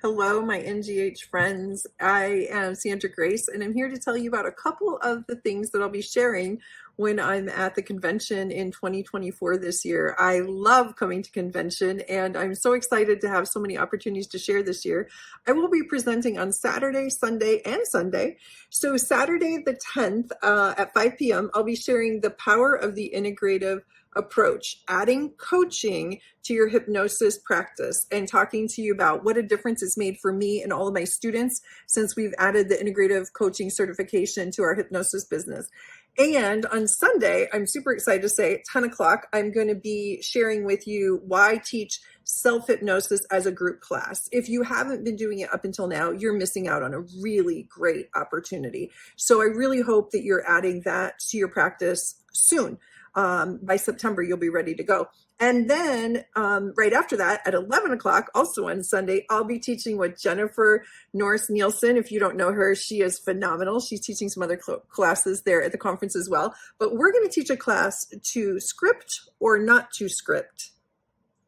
Hello, my NGH friends. I am Sandra Grace, and I'm here to tell you about a couple of the things that I'll be sharing when I'm at the convention in 2024 this year. I love coming to convention, and I'm so excited to have so many opportunities to share this year. I will be presenting on Saturday, Sunday, and Sunday. So Saturday the 10th at 5 p.m., I'll be sharing the power of the integrative approach, adding coaching to your hypnosis practice and talking to you about what a difference it's made for me and all of my students since we've added the integrative coaching certification to our hypnosis business. And on Sunday, I'm super excited to say at 10 o'clock, I'm going to be sharing with you why I teach self-hypnosis as a group class. If you haven't been doing it up until now, you're missing out on a really great opportunity. So I really hope that you're adding that to your practice soon. By September, you'll be ready to go. And then right after that, at 11 o'clock, also on Sunday, I'll be teaching with Jennifer Norris Nielsen. If you don't know her, she is phenomenal. She's teaching some other classes there at the conference as well. But we're going to teach a class to script or not to script.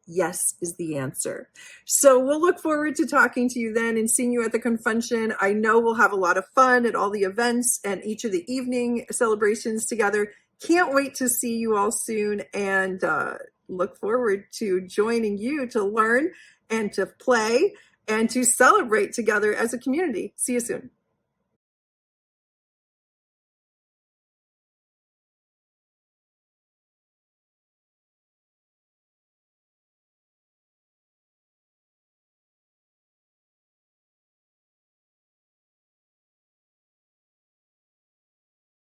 Yes is the answer. So we'll look forward to talking to you then and seeing you at the convention. I know we'll have a lot of fun at all the events and each of the evening celebrations together. Can't wait to see you all soon, and look forward to joining you to learn and to play and to celebrate together as a community. See you soon.